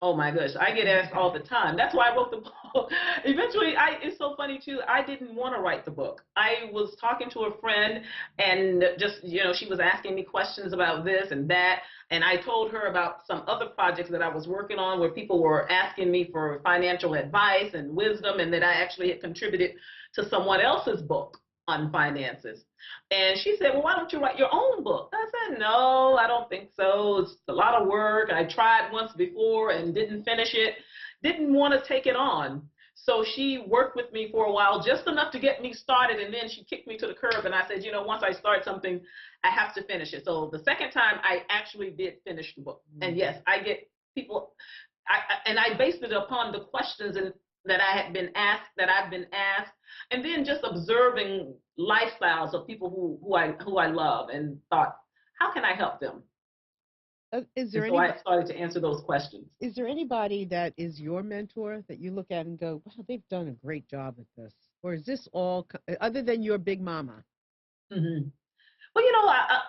Oh my gosh, I get asked all the time. That's why I wrote the book. Eventually, it's so funny too. I didn't want to write the book. I was talking to a friend and just, she was asking me questions about this and that. And I told her about some other projects that I was working on where people were asking me for financial advice and wisdom, and that I actually had contributed to someone else's book on finances. And she said, well, why don't you write your own book? I said, no, I don't think so. It's a lot of work. I tried once before and didn't finish it, didn't want to take it on. So she worked with me for a while, just enough to get me started. And then she kicked me to the curb. And I said, once I start something, I have to finish it. So the second time, I actually did finish the book. And yes, I get people, and I based it upon the questions that I've been asked, and then just observing lifestyles of people who I love, and thought, how can I help them? Is And there so any I started to answer those questions. Is there anybody that is your mentor that you look at and go, wow, they've done a great job at this? Or is this all, other than your big mama? Hmm. Well,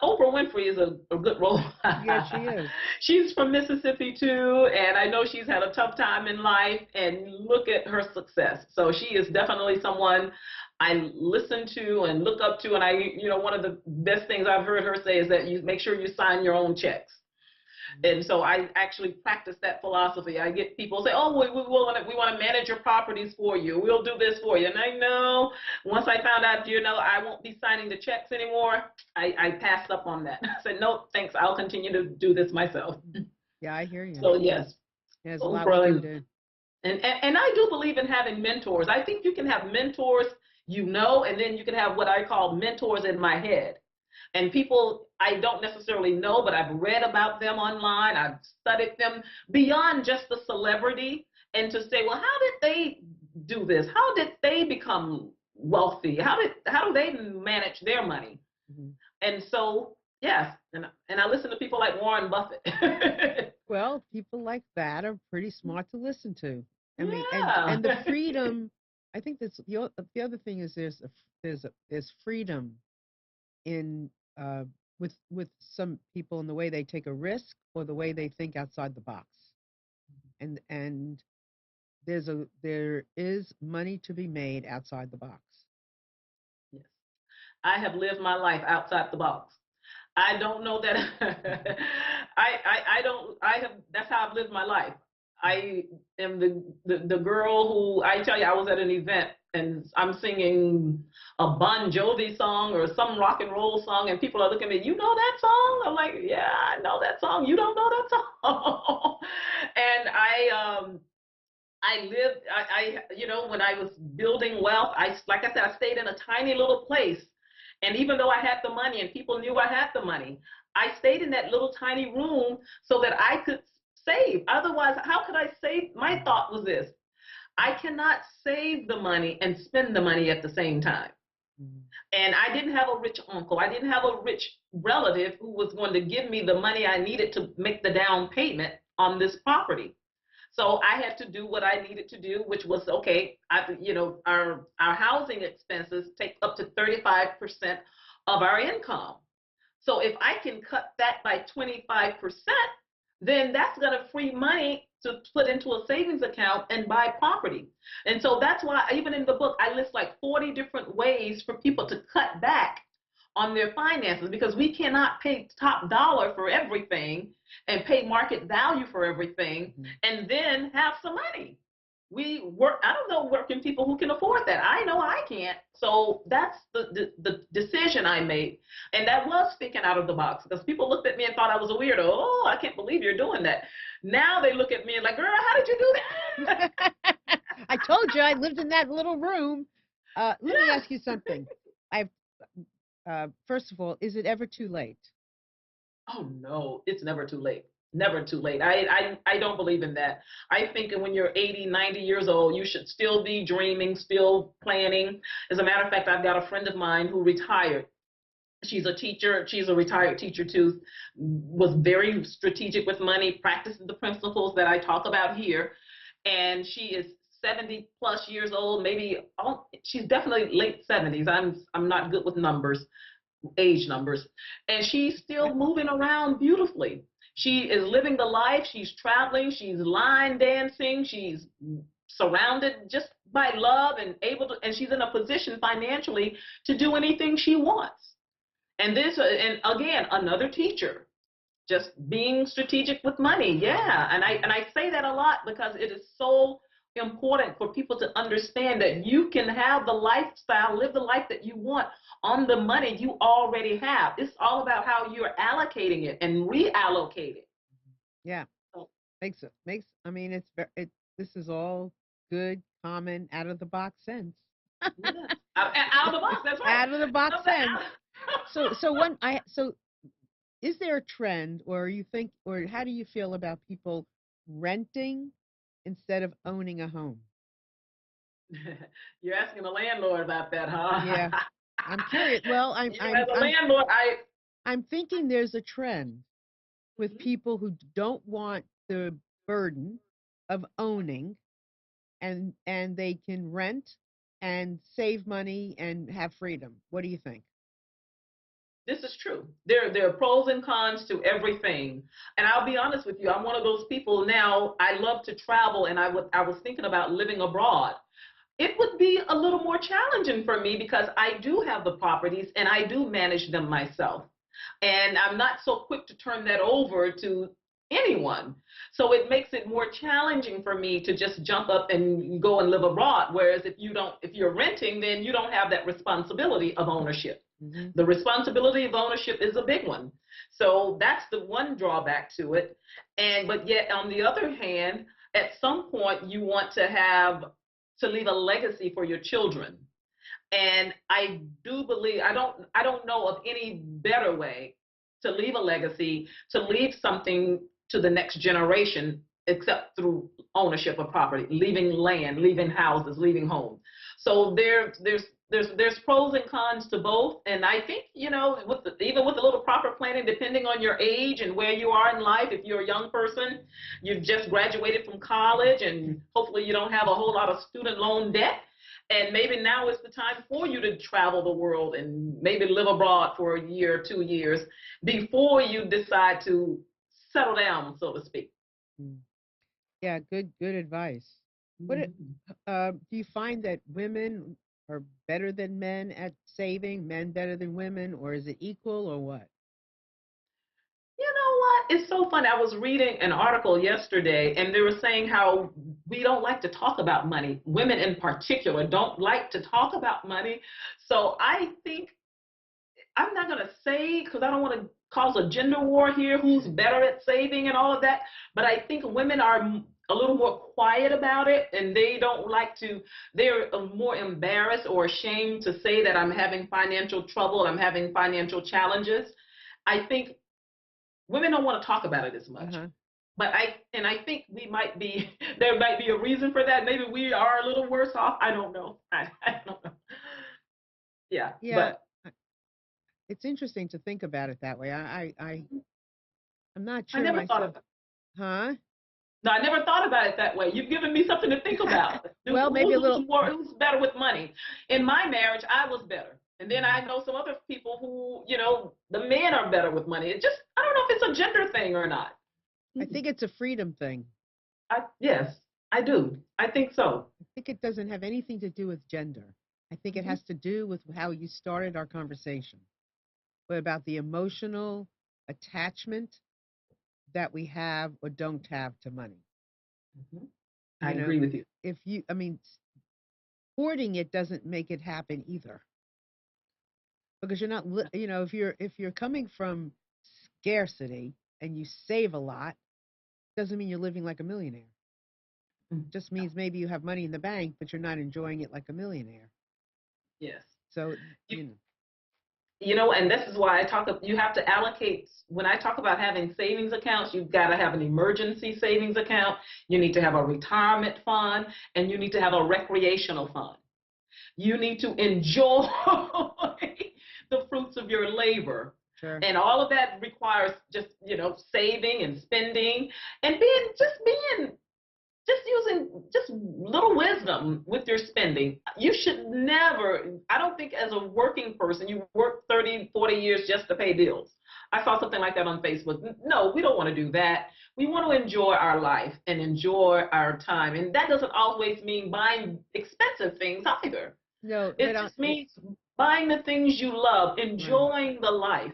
Oprah Winfrey is a good role. Yes, she is. She's from Mississippi too, and I know she's had a tough time in life, and look at her success. So she is definitely someone I listen to and look up to. And one of the best things I've heard her say is that you make sure you sign your own checks. And so I actually practice that philosophy. I get people say, "Oh, we want to manage your properties for you. We'll do this for you." And I know once I found out, I won't be signing the checks anymore, I passed up on that. I said, "No, thanks. I'll continue to do this myself." Yeah, I hear you. So yes, There's a lot we Oprah, can and do. and I do believe in having mentors. I think you can have mentors, and then you can have what I call mentors in my head. And people I don't necessarily know, but I've read about them online. I've studied them beyond just the celebrity, and to say, well, how did they do this? How did they become wealthy? How do they manage their money? Mhm. And so, yes, and I listen to people like Warren Buffett. Well, people like that are pretty smart to listen to. I mean, and the Yeah. freedom. I think that's the other thing is there's freedom in with some people in the way they take a risk or the way they think outside the box. And there is money to be made outside the box. Yes. I have lived my life outside the box. I don't know that. I don't. I have. That's how I've lived my life. I am the girl who, I tell you, I was at an event and I'm singing a Bon Jovi song or some rock and roll song, and people are looking at me. You know that song? I'm like, yeah, I know that song. You don't know that song? And I lived. When I was building wealth, like I said, I stayed in a tiny little place. And even though I had the money and people knew I had the money, I stayed in that little tiny room so that I could save. Otherwise, how could I save? My thought was this: I cannot save the money and spend the money at the same time. Mhm. And I didn't have a rich uncle. I didn't have a rich relative who was going to give me the money I needed to make the down payment on this property. So I had to do what I needed to do, which was okay. Our housing expenses take up to 35% of our income. So if I can cut that by 25%, then that's going to free money to put into a savings account and buy property. And so that's why even in the book, I list like 40 different ways for people to cut back on their finances, because we cannot pay top dollar for everything and pay market value for everything and then have some money. We work, I don't know working people who can afford that. I know I can't. So that's the decision I made. And that was thinking out of the box, because people looked at me and thought I was a weirdo. Oh, I can't believe you're doing that. Now they look at me and like, girl, how did you do that? I told you I lived in that little room. Let me ask you something. I've first of all, is it ever too late? Oh no, it's never too late. Never too late. I don't believe in that. I think when you're 80, 90 years old, you should still be dreaming, still planning. As a matter of fact, I've got a friend of mine who retired. She's a teacher. She's a retired teacher too. Was very strategic with money, practices the principles that I talk about here. And she is 70 plus years old, maybe she's definitely late 70s. I'm not good with numbers, age numbers. And she's still moving around beautifully. She is living the life. She's traveling. She's line dancing. She's surrounded just by love and able to, and she's in a position financially to do anything she wants. And again, another teacher, just being strategic with money. Yeah. And I say that a lot because it is so important for people to understand that you can have the lifestyle, live the life that you want on the money you already have. It's all about how you're allocating it and reallocate it. Yeah. Makes I mean this is all good, common, out of the box sense. Yeah. Out of the box, that's right. Out of the box sense. So is there a trend, or you think, or how do you feel about people renting instead of owning a home? You're asking the landlord about that, huh? Yeah, I'm curious. Well, As a landlord, I'm thinking there's a trend with people who don't want the burden of owning, and they can rent and save money and have freedom. What do you think? this is true. There are pros and cons to everything. And I'll be honest with you, I'm one of those people now. I love to travel, and I was thinking about living abroad. It would be a little more challenging for me because I do have the properties and I do manage them myself. And I'm not so quick to turn that over to anyone. So it makes it more challenging for me to just jump up and go and live abroad. Whereas if you're renting, then you don't have that responsibility of ownership. Mm-hmm. The responsibility of ownership is a big one. So that's the one drawback to it. But yet on the other hand, at some point you want to leave a legacy for your children. And I do believe I don't know of any better way to leave a legacy, to leave something to the next generation except through ownership of property, leaving land, leaving houses, leaving homes. So there's pros and cons to both. And I think, even with a little proper planning, depending on your age and where you are in life, if you're a young person, you've just graduated from college and hopefully you don't have a whole lot of student loan debt. And maybe now is the time for you to travel the world and maybe live abroad for a year, 2 years before you decide to settle down, so to speak. Yeah, good advice. What do you find that women are better than men at saving, men better than women, or is it equal, or what? You know what? It's so funny. I was reading an article yesterday, and they were saying how we don't like to talk about money. Women in particular don't like to talk about money. So I think I'm not going to say, because I don't want to cause a gender war here, who's better at saving and all of that. But I think women are a little more quiet about it, and they don't like to, they're more embarrassed or ashamed to say that I'm having financial trouble, I'm having financial challenges. I think women don't want to talk about it as much. But I think there might be a reason for that. Maybe we are a little worse off. I don't know. I don't know. Yeah, Yeah, but it's interesting to think about it that way. I'm not I sure never thought myself. of it. Huh? No, I never thought about it that way. You've given me something to think about. Well, maybe a little. Who's better with money? In my marriage, I was better. And then I know some other people who, the men are better with money. It just, I don't know if it's a gender thing or not. I think it's a freedom thing. Yes, I do. I think so. I think it doesn't have anything to do with gender. I think it Mhm. has to do with how you started our conversation, but about the emotional attachment that we have or don't have to money. Mhm. I You know, agree with you. if you, I mean, hoarding it doesn't make it happen either, because you're not, if you're coming from scarcity and you save a lot, doesn't mean you're living like a millionaire. Mhm. Just means maybe you have money in the bank, but you're not enjoying it like a millionaire. Yes. So, You, you know, and this is why you have to allocate. When I talk about having savings accounts, you've got to have an emergency savings account. You need to have a retirement fund, and you need to have a recreational fund. You need to enjoy the fruits of your labor. sure. And all of that requires just, saving and spending and being just using just little wisdom with your spending. You should never, I don't think as a working person, you work 30, 40 years just to pay bills. I saw something like that on Facebook. No, we don't want to do that. We want to enjoy our life and enjoy our time. And that doesn't always mean buying expensive things either. No, It just means buying the things you love, right. enjoying the life.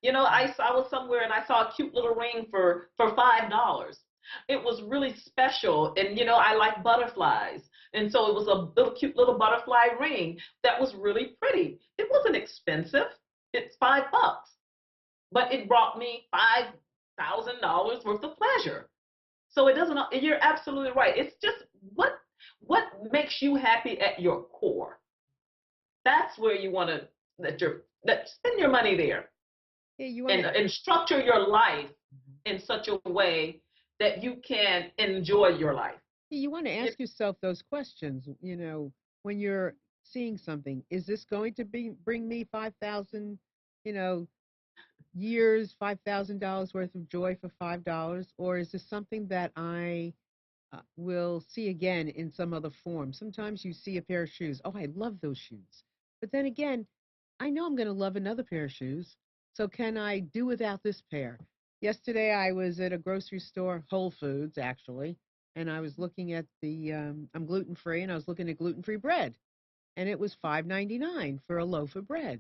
I was somewhere and I saw a cute little ring for $5. It was really special, and I like butterflies, and so it was a little cute little butterfly ring that was really pretty. It wasn't expensive. It's $5, but it brought me $5,000 worth of pleasure. So it doesn't. You're absolutely right. It's just what makes you happy at your core. That's where you want to spend your money there, Yeah, you want and to. structure your life in such a way that you can enjoy your life. You want to If, ask yourself those questions, when you're seeing something, is this going to bring me 5,000, you know, years, $5,000 worth of joy for $5, or is this something that I will see again in some other form? Sometimes you see a pair of shoes. Oh, I love those shoes. But then again, I know I'm going to love another pair of shoes. So can I do without this pair? Yesterday I was at a grocery store, Whole Foods actually, and I was looking at I'm gluten free, and I was looking at gluten free bread, and it was 5.99 for a loaf of bread.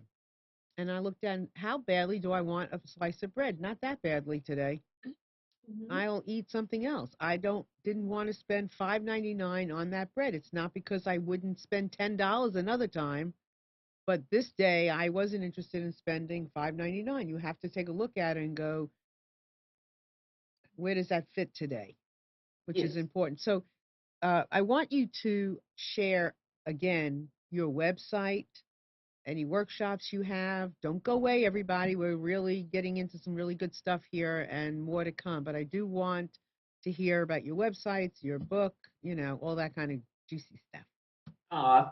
And I looked at how badly do I want a slice of bread? Not that badly today. Mhm. I'll eat something else. I didn't want to spend 5.99 on that bread. It's not because I wouldn't spend $10 another time, but this day I wasn't interested in spending 5.99. You have to take a look at it and go, where does that fit today? Which is Yes. important. So I want you to share again your website, any workshops you have. Don't go away, everybody. We're really getting into some really good stuff here and more to come. But I do want to hear about your websites, your book, all that kind of juicy stuff.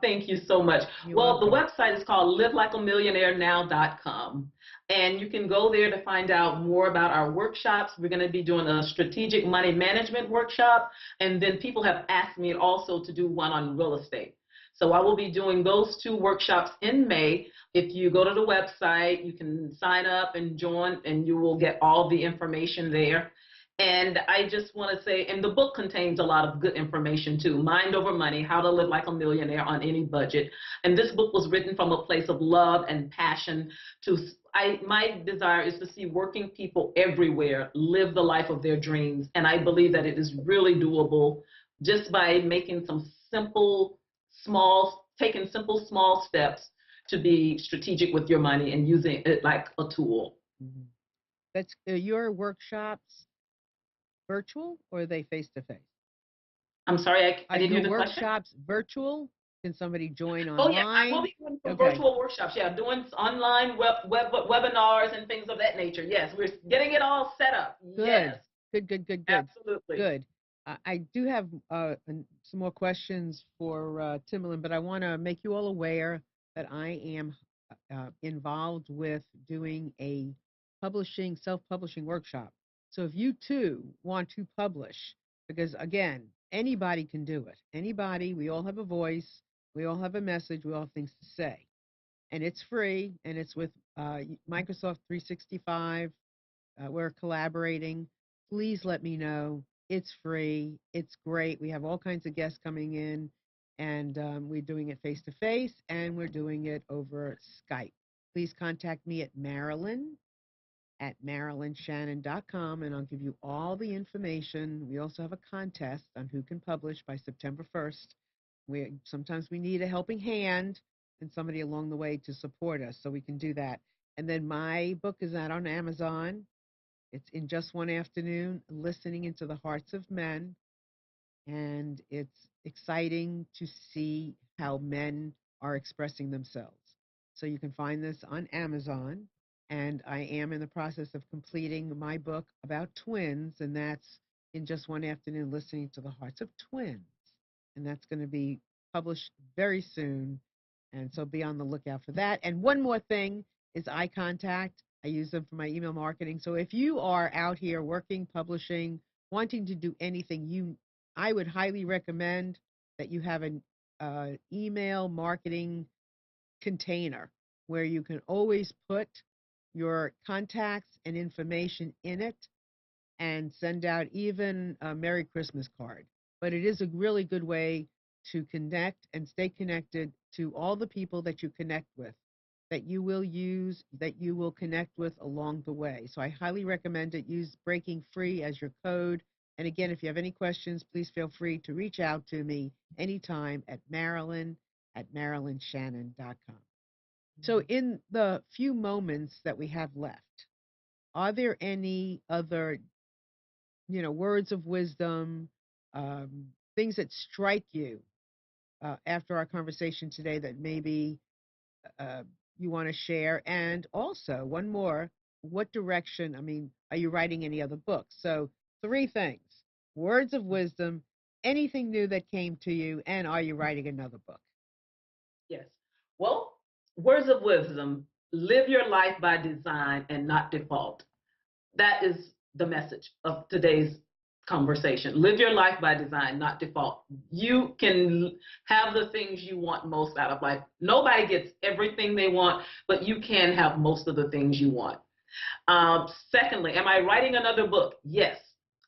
Thank you so much. You're Well, the welcome. website is called livelikeamillionairenow.com. And you can go there to find out more about our workshops. We're going to be doing a strategic money management workshop. And then people have asked me also to do one on real estate. So I will be doing those two workshops in May. If you go to the website, you can sign up and join, and you will get all the information there. And I just want to say, and the book contains a lot of good information too. Mind Over Money, How to Live Like a Millionaire on Any Budget. And this book was written from a place of love and passion my desire is to see working people everywhere live the life of their dreams. And I believe that it is really doable just by making some taking simple, small steps to be strategic with your money and using it like a tool. Mhm. That's your workshops virtual or are they face to face? I'm sorry, I Are didn't your hear the question. workshops virtual? Can somebody join Oh yeah, I will online? be doing some Okay, virtual workshops. Yeah, doing online webinars and things of that nature. Yes, we're getting it all set up. good. Yes, Good. absolutely. Good. I do have some more questions for Timolin, but I want to make you all aware that I am involved with doing a self-publishing workshop. So if you too want to publish, because again, anybody can do it. Anybody, we all have a voice, we all have a message, we all have things to say. And it's free, and it's with Microsoft 365. We're collaborating. Please let me know. It's free. It's great. We have all kinds of guests coming in, and we're doing it face to face, and we're doing it over Skype. Please contact me at Marilyn@MarilynShannon.com, and I'll give you all the information. We also have a contest on who can publish by September 1st. Sometimes we need a helping hand and somebody along the way to support us, so we can do that. And then my book is out on Amazon. It's In Just One Afternoon, Listening into the Hearts of Men. And it's exciting to see how men are expressing themselves. So you can find this on Amazon. And I am in the process of completing my book about twins, and that's In Just One Afternoon, Listening to the Hearts of Twins. And that's going to be published very soon. And so be on the lookout for that. And one more thing is eye contact. I use them for my email marketing. So if you are out here working, publishing, wanting to do anything, I would highly recommend that you have an email marketing container where you can always put your contacts and information in it and send out even a Merry Christmas card. But it is a really good way to connect and stay connected to all the people that you connect with, that you will use, that you will connect with along the way. So I highly recommend it. Use Breaking Free as your code. And again, if you have any questions, please feel free to reach out to me anytime at Marilyn@MarilynShannon.com. So in the few moments that we have left, are there any other, words of wisdom, things that strike you after our conversation today that maybe you want to share? And also, one more, what direction, are you writing any other books? So 3 things: words of wisdom, anything new that came to you, and are you writing another book? Yes. Well, words of wisdom: live your life by design and not default. That is the message of today's conversation. Live your life by design, not default. You can have the things you want most out of life. Nobody gets everything they want, but you can have most of the things you want. Secondly, am I writing another book? Yes,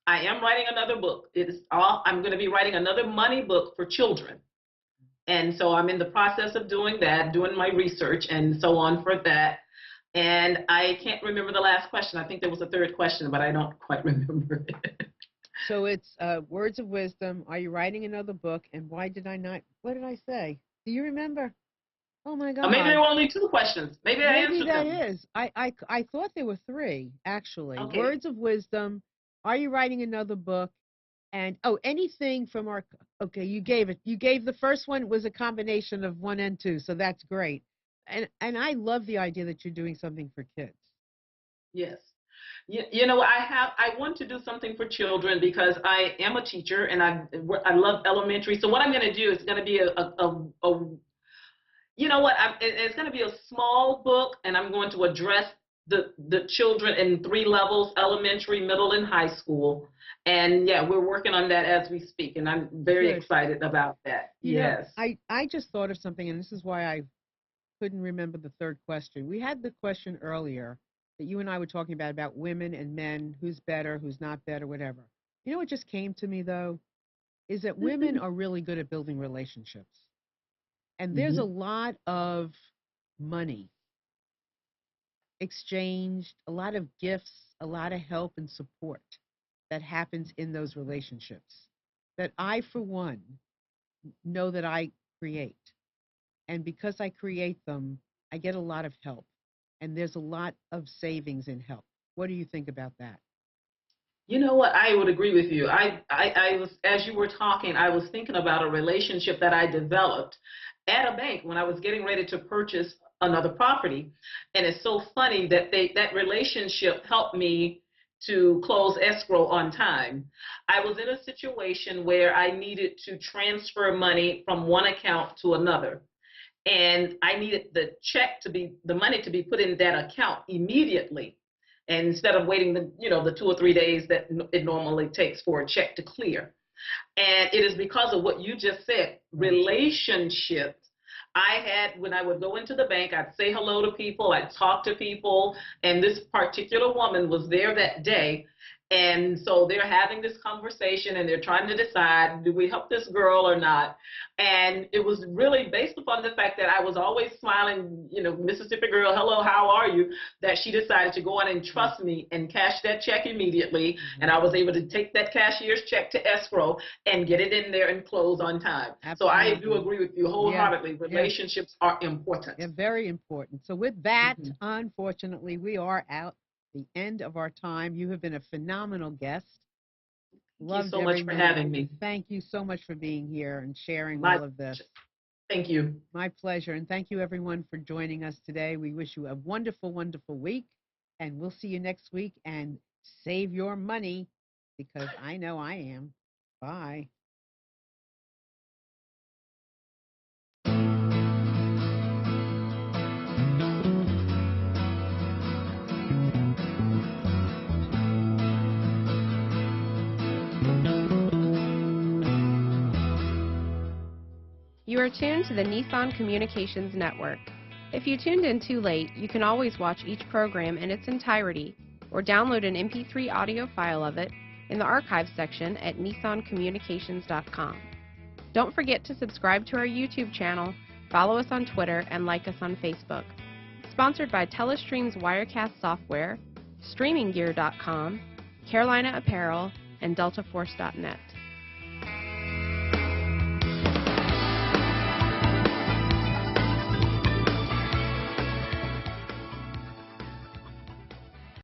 I am writing another book. I'm going to be writing another money book for children. And so I'm in the process of doing that, doing my research and so on for that. And I can't remember the last question. I think there was a third question, but I don't quite remember it. So it's words of wisdom. Are you writing another book? And why did I not? What did I say? Do you remember? Oh my God. Maybe there were only 2 questions. Maybe I answered them. Maybe that is. I thought there were 3 actually. Okay. Words of wisdom. Are you writing another book? And anything from our. Okay, you gave it. You gave the first one was a combination of 1 and 2, so that's great. And I love the idea that you're doing something for kids. Yes. I want to do something for children because I am a teacher and I love elementary. So what I'm going to do is going to be it's going to be a small book, and I'm going to address the children in 3 levels: elementary, middle, and high school. And yeah, we're working on that as we speak, and I'm very excited about that. Yes. I just thought of something, and this is why I couldn't remember the third question. We had the question earlier that you and I were talking about women and men, who's better, who's not better, whatever. You know what just came to me, though, is that women are really good at building relationships. And there's a lot of money exchanged, a lot of gifts, a lot of help and support that happens in those relationships that I, for one, know that I create. And because I create them, I get a lot of help. And there's a lot of savings in help. What do you think about that? You know what? I would agree with you. I was, as you were talking, I was thinking about a relationship that I developed at a bank when I was getting ready to purchase another property. And it's so funny that that relationship helped me to close escrow on time. I was in a situation where I needed to transfer money from one account to another. and I needed the money to be put in that account immediately. And instead of waiting the 2 or 3 days that it normally takes for a check to clear. And it is because of what you just said, relationships. When I would go into the bank, I'd say hello to people, I'd talk to people, and this particular woman was there that day. And so they're having this conversation and they're trying to decide, do we help this girl or not? And it was really based upon the fact that I was always smiling, Mississippi girl, hello, how are you? That she decided to go on and trust me and cash that check immediately. And I was able to take that cashier's check to escrow and get it in there and close on time. Absolutely. So I do agree with you wholeheartedly. Yeah. Relationships are important. Yeah, very important. So with that, unfortunately, we are out the end of our time. You have been a phenomenal guest. Thank you so much for having me. Thank you so much for being here and sharing all of this. Thank you. My pleasure. And thank you, everyone, for joining us today. We wish you a wonderful, wonderful week. And we'll see you next week. And save your money, because I know I am. Bye. You are tuned to the Nissan Communications Network. If you tuned in too late, you can always watch each program in its entirety or download an MP3 audio file of it in the archives section at nissancommunications.com. Don't forget to subscribe to our YouTube channel, follow us on Twitter, and like us on Facebook. Sponsored by Telestream's Wirecast software, StreamingGear.com, Carolina Apparel, and DeltaForce.net.